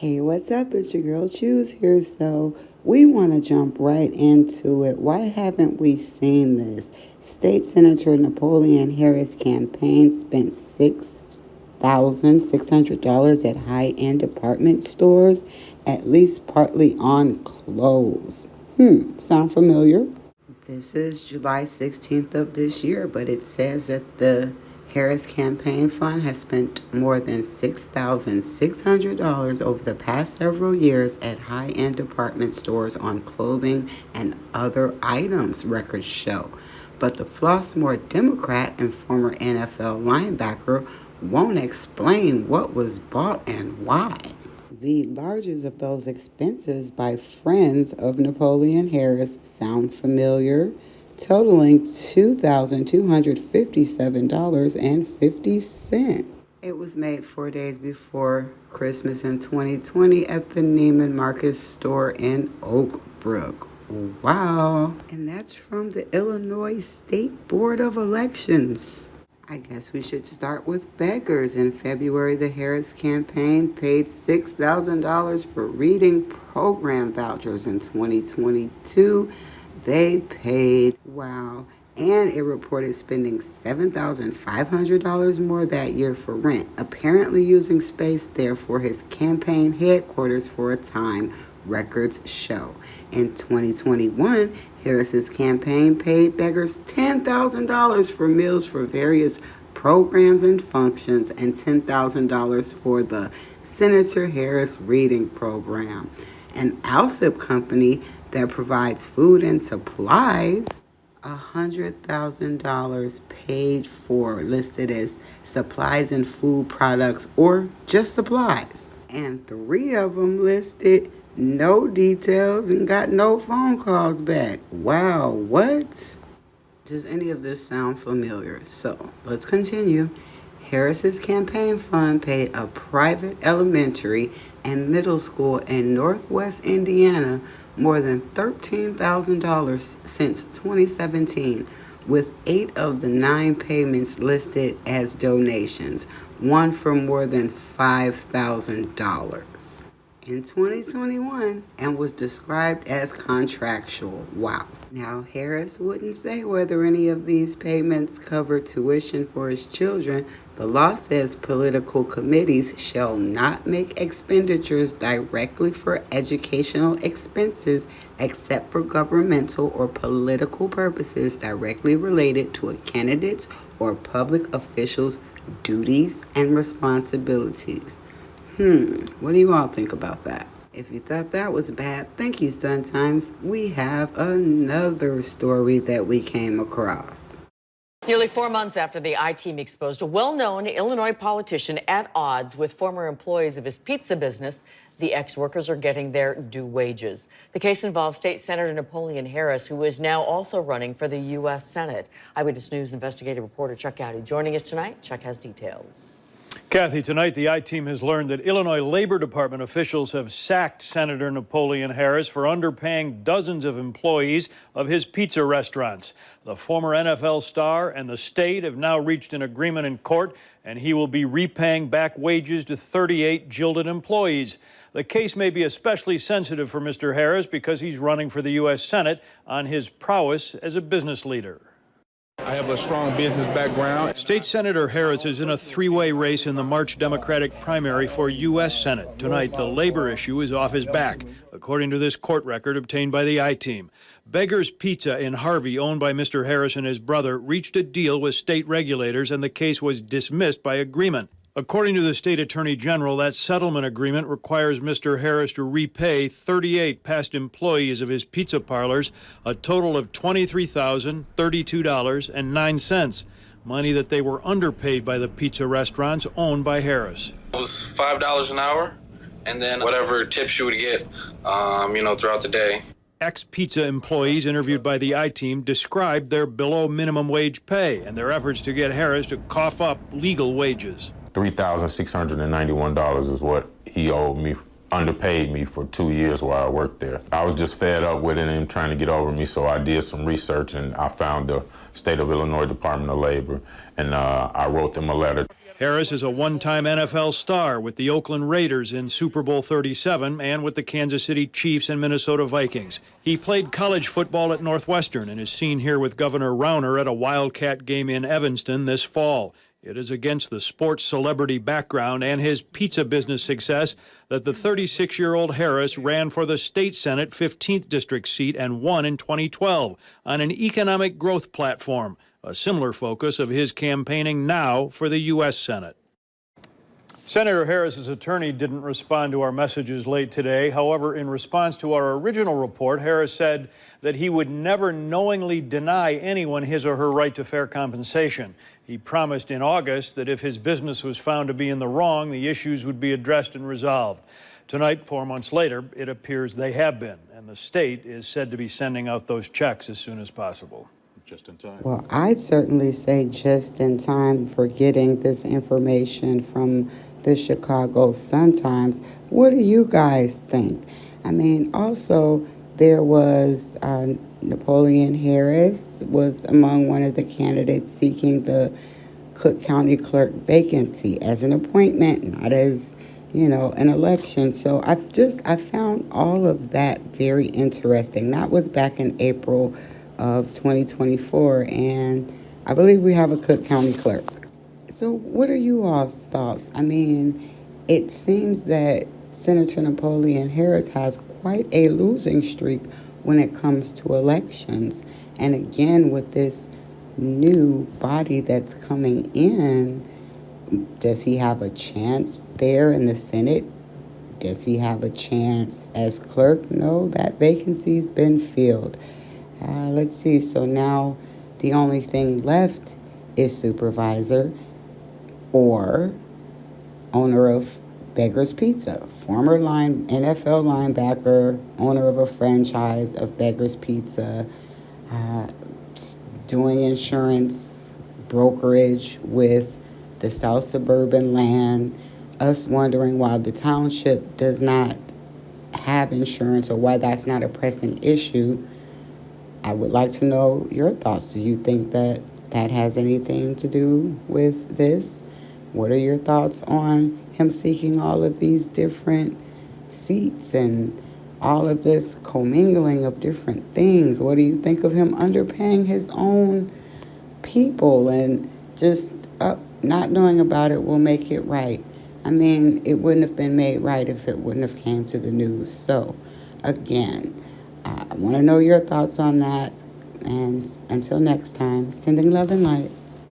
Hey, what's up? It's your girl Choose here. So we want to jump right into it. Why haven't we seen this? State Senator Napoleon Harris' campaign spent $6,600 at high-end department stores, at least partly on clothes. Sound familiar? This is July 16th of this year, but it says that the Harris Campaign Fund has spent more than $6,600 over the past several years at high-end department stores on clothing and other items, records show. But the Flossmoor Democrat and former NFL linebacker won't explain what was bought and why. The largest of those expenses by friends of Napoleon Harris sound familiar, totaling $2,257.50. It was made 4 days before Christmas in 2020 at the Neiman Marcus store in Oak Brook. Wow. And that's from the Illinois State Board of Elections. I guess we should start with beggars. In February, the Harris campaign paid $6,000 for reading program vouchers. In 2022, they paid, wow, and it reported spending $7,500 more that year for rent, apparently using space there for his campaign headquarters for a time, records show. In 2021, Harris's campaign paid beggars $10,000 for meals for various programs and functions and $10,000 for the Senator Harris Reading Program. An Alsip company that provides food and supplies, $100,000 paid for, listed as supplies and food products or just supplies. And 3 of them listed no details and got no phone calls back. Wow, what? Does any of this sound familiar? So let's continue. Harris's campaign fund paid a private elementary and middle school in Northwest Indiana more than $13,000 since 2017, with 8 of the 9 payments listed as donations, one for more than $5,000 in 2021, and was described as contractual. Wow. Now, Harris wouldn't say whether any of these payments cover tuition for his children. The law says political committees shall not make expenditures directly for educational expenses except for governmental or political purposes directly related to a candidate's or public official's duties and responsibilities. What do you all think about that? If you thought that was bad, thank you, Sun Times. We have another story that we came across. Nearly 4 months after the I-Team exposed a well-known Illinois politician at odds with former employees of his pizza business, the ex-workers are getting their due wages. The case involves State Senator Napoleon Harris, who is now also running for the U.S. Senate. Eyewitness News investigative reporter Chuck Gowdy joining us tonight. Chuck has details. Kathy, tonight the I-Team has learned that Illinois Labor Department officials have sacked Senator Napoleon Harris for underpaying dozens of employees of his pizza restaurants. The former NFL star and the state have now reached an agreement in court, and he will be repaying back wages to 38 jilted employees. The case may be especially sensitive for Mr. Harris because he's running for the U.S. Senate on his prowess as a business leader. I have a strong business background. State Senator Harris is in a 3-way race in the March Democratic primary for U.S. Senate. Tonight, the labor issue is off his back, according to this court record obtained by the I-Team. Beggar's Pizza in Harvey, owned by Mr. Harris and his brother, reached a deal with state regulators, and the case was dismissed by agreement. According to the state attorney general, that settlement agreement requires Mr. Harris to repay 38 past employees of his pizza parlors a total of $23,032.09, money that they were underpaid by the pizza restaurants owned by Harris. It was $5 an hour, and then whatever tips you would get, throughout the day. Ex-pizza employees interviewed by the I-Team described their below minimum wage pay and their efforts to get Harris to cough up legal wages. $3,691 is what he owed me, underpaid me for 2 years while I worked there. I was just fed up with it and him trying to get over me, so I did some research and I found the State of Illinois Department of Labor, and I wrote them a letter. Harris is a one-time NFL star with the Oakland Raiders in Super Bowl 37 and with the Kansas City Chiefs and Minnesota Vikings. He played college football at Northwestern and is seen here with Governor Rauner at a Wildcat game in Evanston this fall. It is against the sports celebrity background and his pizza business success that the 36-year-old Harris ran for the state Senate 15th district seat and won in 2012 on an economic growth platform, a similar focus of his campaigning now for the U.S. Senate. Senator Harris's attorney didn't respond to our messages late today. However, in response to our original report, Harris said that he would never knowingly deny anyone his or her right to fair compensation. He promised in August that if his business was found to be in the wrong, the issues would be addressed and resolved. Tonight, 4 months later, it appears they have been, and the state is said to be sending out those checks as soon as possible. Just in time. Well, I'd certainly say just in time for getting this information from the Chicago Sun-Times. What do you guys think? I mean, also, there was Napoleon Harris was among one of the candidates seeking the Cook County clerk vacancy as an appointment, not as, an election. So I found all of that very interesting. That was back in April of 2024, and I believe we have a Cook County clerk. So what are you all's thoughts? I mean, it seems that Senator Napoleon Harris has quite a losing streak when it comes to elections. And again, with this new body that's coming in, does he have a chance there in the Senate? Does he have a chance as clerk? No, that vacancy's been filled. Let's see. So now the only thing left is supervisor or owner of Beggar's Pizza, former NFL linebacker, owner of a franchise of Beggar's Pizza, doing insurance brokerage with the South Suburban Land, us wondering why the township does not have insurance or why that's not a pressing issue. I would like to know your thoughts. Do you think that has anything to do with this? What are your thoughts on him seeking all of these different seats and all of this commingling of different things? What do you think of him underpaying his own people and just not knowing about it will make it right? I mean, it wouldn't have been made right if it wouldn't have came to the news. So, again, I want to know your thoughts on that. And until next time, sending love and light.